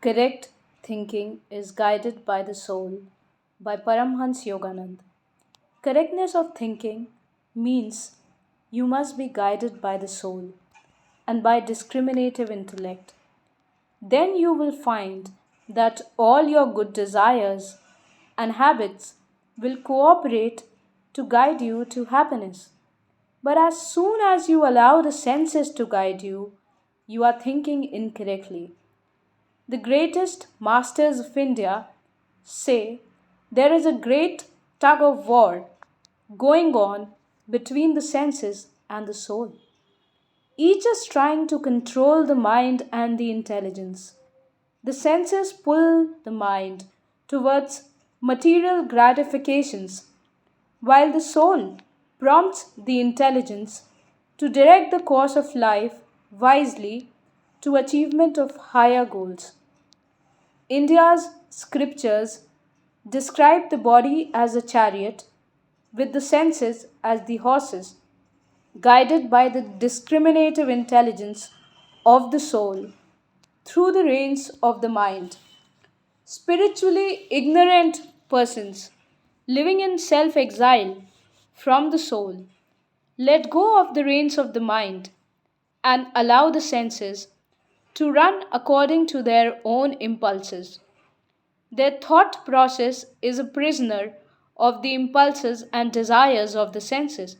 Correct thinking is guided by the soul by Paramhansa Yogananda. Correctness of thinking means you must be guided by the soul and by discriminative intellect. Then you will find that all your good desires and habits will cooperate to guide you to happiness. But as soon as you allow the senses to guide you, you are thinking incorrectly. The greatest masters of India say there is a great tug of war going on between the senses and the soul. Each is trying to control the mind and the intelligence. The senses pull the mind towards material gratifications, while the soul prompts the intelligence to direct the course of life wisely to achievement of higher goals. India's scriptures describe the body as a chariot with the senses as the horses, guided by the discriminative intelligence of the soul through the reins of the mind. Spiritually ignorant persons living in self exile from the soul let go of the reins of the mind and allow the senses to run according to their own impulses. Their thought process is a prisoner of the impulses and desires of the senses.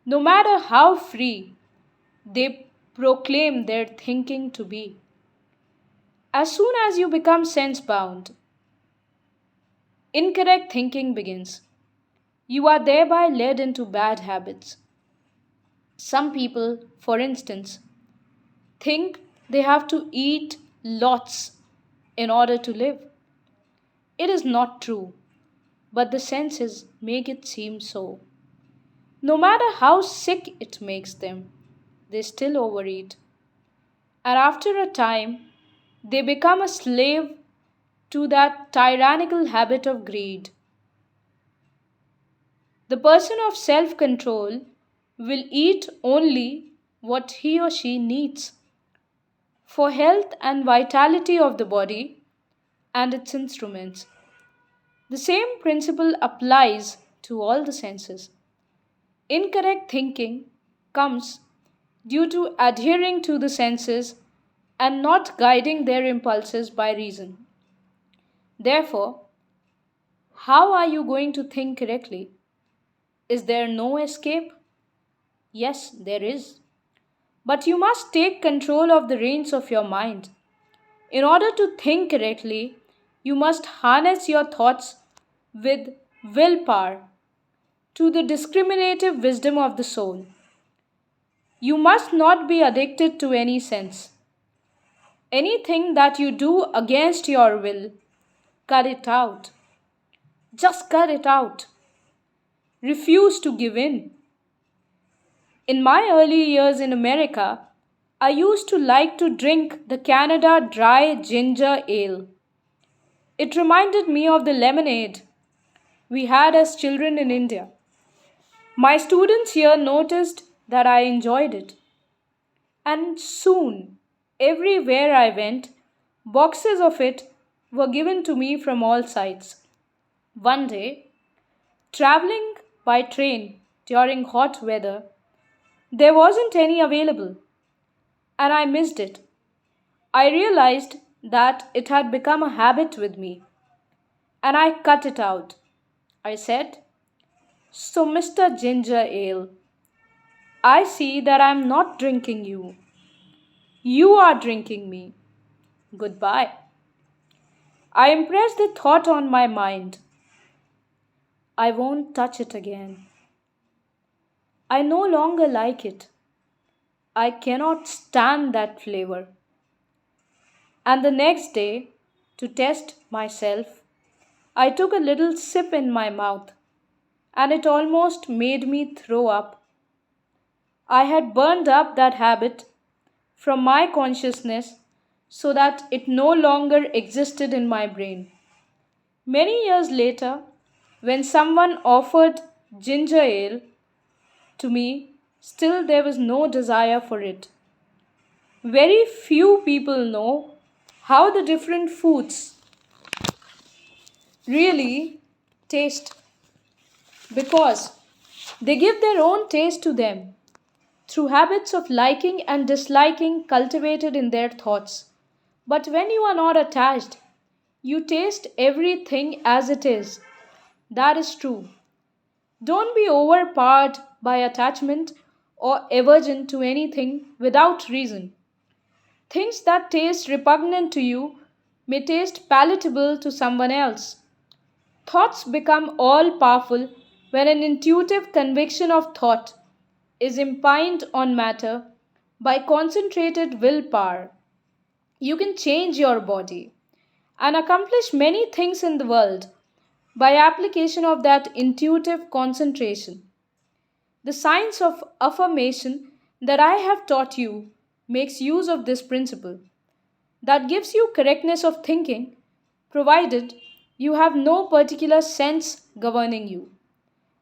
No matter how free they proclaim their thinking to be. As soon as you become sense bound, incorrect thinking begins. You are thereby led into bad habits. Some people, for instance, think they have to eat lots in order to live. It is not true, but the senses make it seem so. No matter how sick it makes them, they still overeat. And after a time, they become a slave to that tyrannical habit of greed. The person of self control will eat only what he or she needs for health and vitality of the body and its instruments. The same principle applies to all the senses. Incorrect thinking comes due to adhering to the senses and not guiding their impulses by reason. Therefore, how are you going to think correctly? Is there no escape? Yes, there is. But you must take control of the reins of your mind. In order to think correctly, you must harness your thoughts with willpower to the discriminative wisdom of the soul. You must not be addicted to any sense. Anything that you do against your will, cut it out. Just cut it out. Refuse to give in. In my early years in America, I used to like to drink the Canada Dry Ginger Ale. It reminded me of the lemonade we had as children in India. My students here noticed that I enjoyed it, and soon, everywhere I went, boxes of it were given to me from all sides. One day, traveling by train during hot weather, there wasn't any available, and I missed it. I realized that it had become a habit with me, and I cut it out. I said, "So, Mr. Ginger Ale, I see that I'm not drinking you. You are drinking me. Goodbye." I impressed the thought on my mind. I won't touch it again. I no longer like it. I cannot stand that flavor. And the next day, to test myself, I took a little sip in my mouth, and it almost made me throw up. I had burned up that habit from my consciousness so that it no longer existed in my brain. Many years later, when someone offered ginger ale to me, still there was no desire for it. Very few people know how the different foods really taste because they give their own taste to them through habits of liking and disliking cultivated in their thoughts. But when you are not attached, you taste everything as it is. That is true. Don't be overpowered by attachment or aversion to anything without reason. Things that taste repugnant to you may taste palatable to someone else. Thoughts become all powerful when an intuitive conviction of thought is impinged on matter by concentrated willpower. You can change your body and accomplish many things in the world by application of that intuitive concentration. The science of affirmation that I have taught you makes use of this principle that gives you correctness of thinking provided you have no particular sense governing you.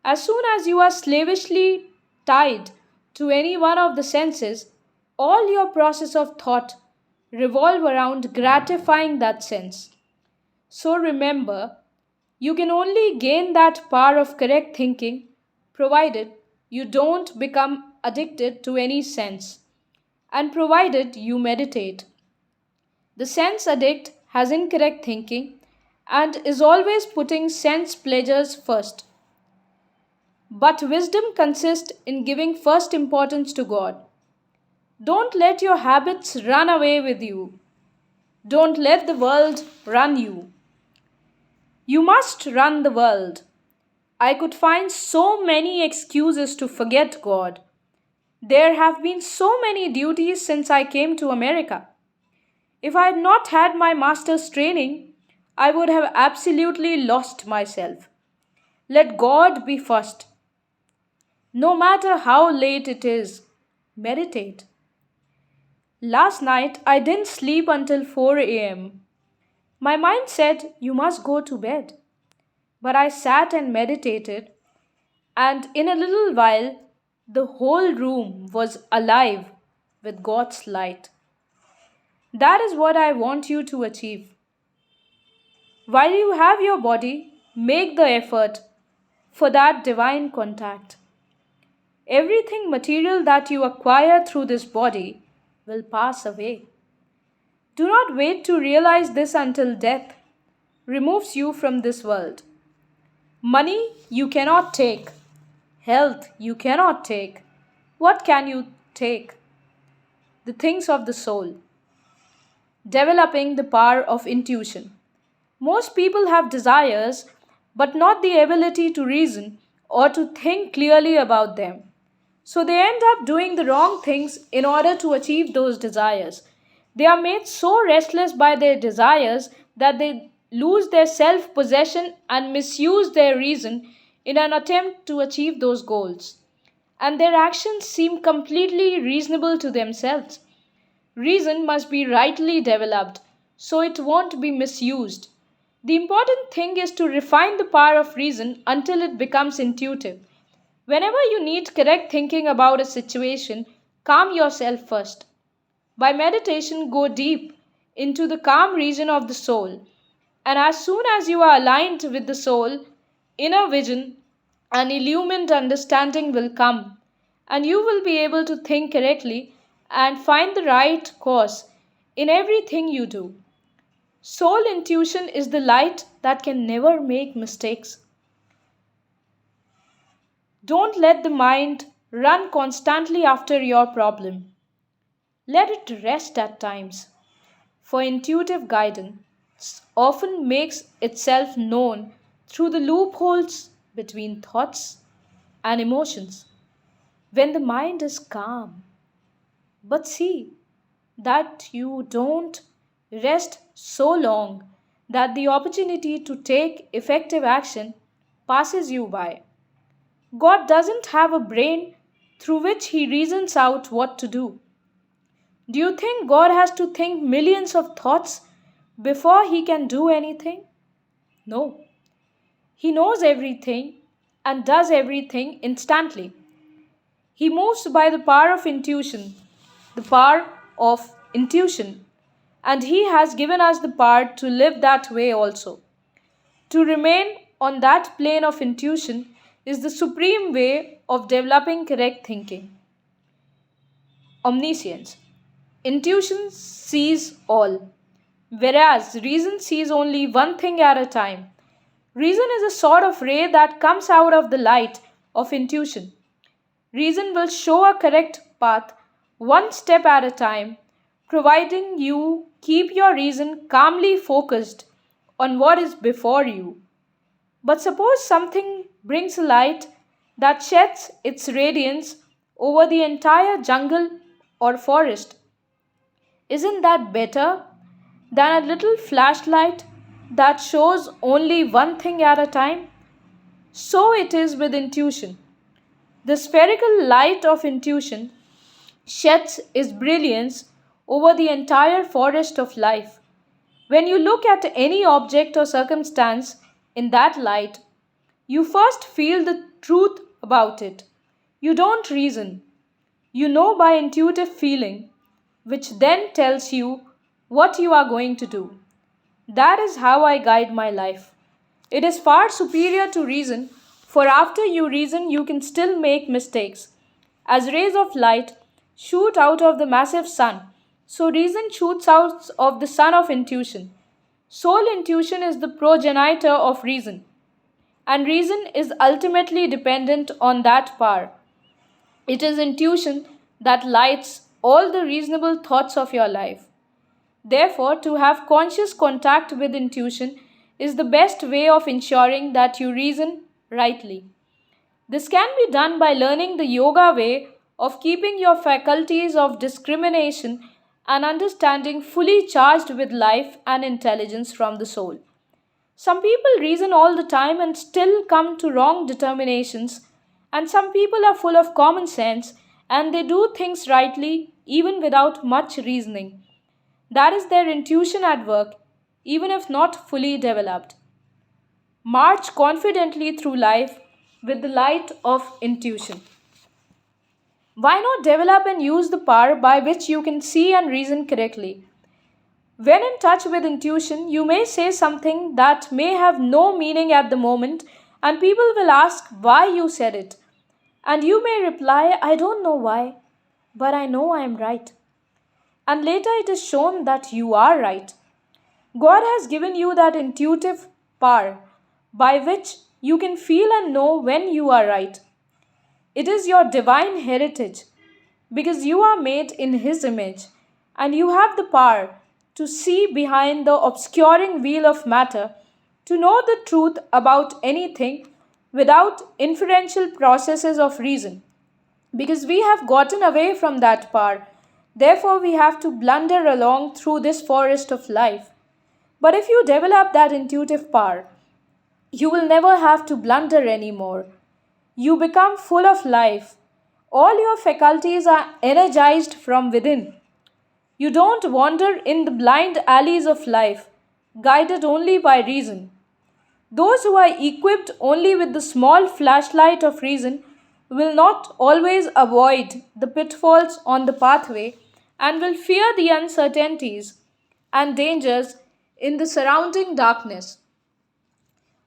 As soon as you are slavishly tied to any one of the senses, all your process of thought revolve around gratifying that sense. So remember, you can only gain that power of correct thinking provided you don't become addicted to any sense and provided you meditate. The sense addict has incorrect thinking and is always putting sense pleasures first. But wisdom consists in giving first importance to God. Don't let your habits run away with you. Don't let the world run you. You must run the world. I could find so many excuses to forget God. There have been so many duties since I came to America. If I had not had my master's training, I would have absolutely lost myself. Let God be first. No matter how late it is, meditate. Last night I didn't sleep until 4 a.m. My mind said, "You must go to bed." But I sat and meditated, and in a little while the whole room was alive with God's light. That is what I want you to achieve. While you have your body, make the effort for that divine contact. Everything material that you acquire through this body will pass away. Do not wait to realize this until death removes you from this world. Money you cannot take, health you cannot take. What can you take? The things of the soul. Developing the power of intuition. Most people have desires, but not the ability to reason or to think clearly about them. So they end up doing the wrong things in order to achieve those desires. They are made so restless by their desires that they lose their self possession and misuse their reason in an attempt to achieve those goals. And their actions seem completely reasonable to themselves. Reason must be rightly developed so it won't be misused. The important thing is to refine the power of reason until it becomes intuitive. Whenever you need correct thinking about a situation, calm yourself first. By meditation, go deep into the calm region of the soul. And as soon as you are aligned with the soul, inner vision and illumined understanding will come, and you will be able to think correctly and find the right course in everything you do. Soul intuition is the light that can never make mistakes. Don't let the mind run constantly after your problem. Let it rest at times, for intuitive guidance often makes itself known through the loopholes between thoughts and emotions when the mind is calm. But see that you don't rest so long that the opportunity to take effective action passes you by. God doesn't have a brain through which he reasons out what to do. Do you think God has to think millions of thoughts before he can do anything? No. He knows everything and does everything instantly. He moves by the power of intuition. The power of intuition. And He has given us the power to live that way also. To remain on that plane of intuition is the supreme way of developing correct thinking. Omniscience. Intuition sees all, whereas reason sees only one thing at a time. Reason is a sort of ray that comes out of the light of intuition. Reason will show a correct path one step at a time, providing you keep your reason calmly focused on what is before you. But suppose something brings a light that sheds its radiance over the entire jungle or forest. Isn't that better than a little flashlight that shows only one thing at a time? So it is with intuition. The spherical light of intuition sheds its brilliance over the entire forest of life. When you look at any object or circumstance in that light, you first feel the truth about it. You don't reason. You know by intuitive feeling, which then tells you what you are going to do. That is how I guide my life. It is far superior to reason, for after you reason, you can still make mistakes. As rays of light shoot out of the massive sun, so reason shoots out of the sun of intuition. Soul intuition is the progenitor of reason, and reason is ultimately dependent on that power. It is intuition that lights all the reasonable thoughts of your life. Therefore, to have conscious contact with intuition is the best way of ensuring that you reason rightly. This can be done by learning the yoga way of keeping your faculties of discrimination and understanding fully charged with life and intelligence from the soul. Some people reason all the time and still come to wrong determinations, and some people are full of common sense and they do things rightly even without much reasoning. That is their intuition at work, even if not fully developed. March confidently through life with the light of intuition. Why not develop and use the power by which you can see and reason correctly? When in touch with intuition, you may say something that may have no meaning at the moment, and people will ask why you said it. And you may reply, I don't know why, but I know I am right. And later it is shown that you are right. God has given you that intuitive power by which you can feel and know when you are right. It is your divine heritage because you are made in His image and you have the power to see behind the obscuring veil of matter, to know the truth about anything without inferential processes of reason. Because we have gotten away from that power, therefore we have to blunder along through this forest of life. But if you develop that intuitive power, you will never have to blunder anymore. You become full of life. All your faculties are energized from within. You don't wander in the blind alleys of life, guided only by reason. Those who are equipped only with the small flashlight of reason will not always avoid the pitfalls on the pathway and will fear the uncertainties and dangers in the surrounding darkness.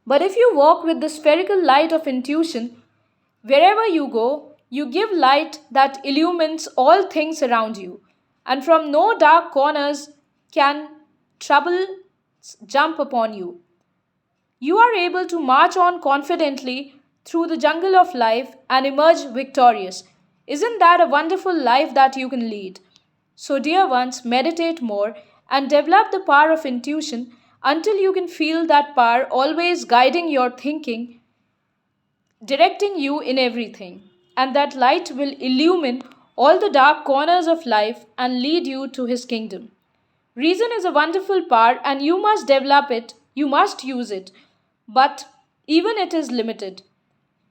But if you walk with the spherical light of intuition, wherever you go, you give light that illumines all things around you, and from no dark corners can trouble jump upon you. You are able to march on confidently through the jungle of life and emerge victorious. Isn't that a wonderful life that you can lead? So, dear ones, meditate more and develop the power of intuition until you can feel that power always guiding your thinking, directing you in everything. And that light will illumine all the dark corners of life and lead you to His kingdom. Reason is a wonderful power and you must develop it, you must use it, but even it is limited.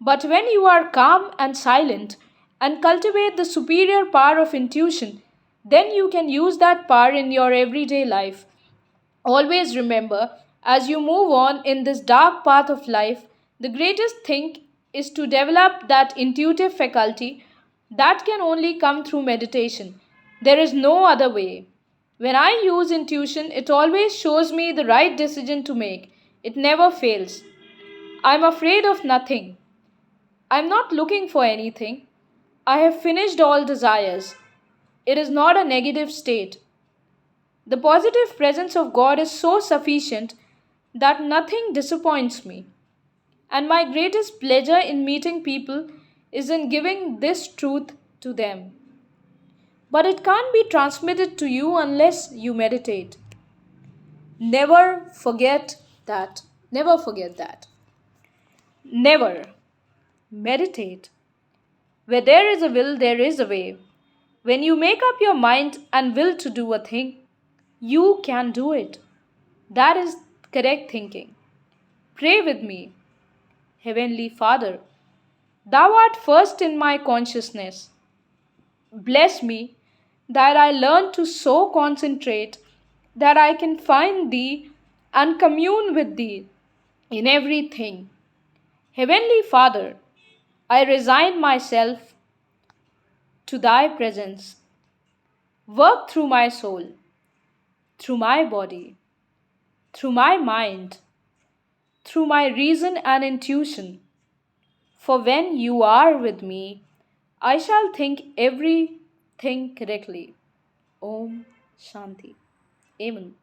But when you are calm and silent and cultivate the superior power of intuition, then you can use that power in your everyday life. Always remember, as you move on in this dark path of life, the greatest thing is to develop that intuitive faculty that can only come through meditation. There is no other way. When I use intuition, it always shows me the right decision to make. It never fails. I'm afraid of nothing. I'm not looking for anything. I have finished all desires. It is not a negative state. The positive presence of God is so sufficient that nothing disappoints me. And my greatest pleasure in meeting people is in giving this truth to them. But it can't be transmitted to you unless you meditate. Never forget that. Never forget that. Never. Meditate. Where there is a will, there is a way. When you make up your mind and will to do a thing, you can do it. That is correct thinking. Pray with me. Heavenly Father, Thou art first in my consciousness. Bless me that I learn to so concentrate that I can find Thee and commune with Thee in everything. Heavenly Father, I resign myself to Thy presence. Work through my soul, through my body, through my mind, through my reason and intuition. For when you are with me, I shall think everything correctly. Om Shanti. Amen.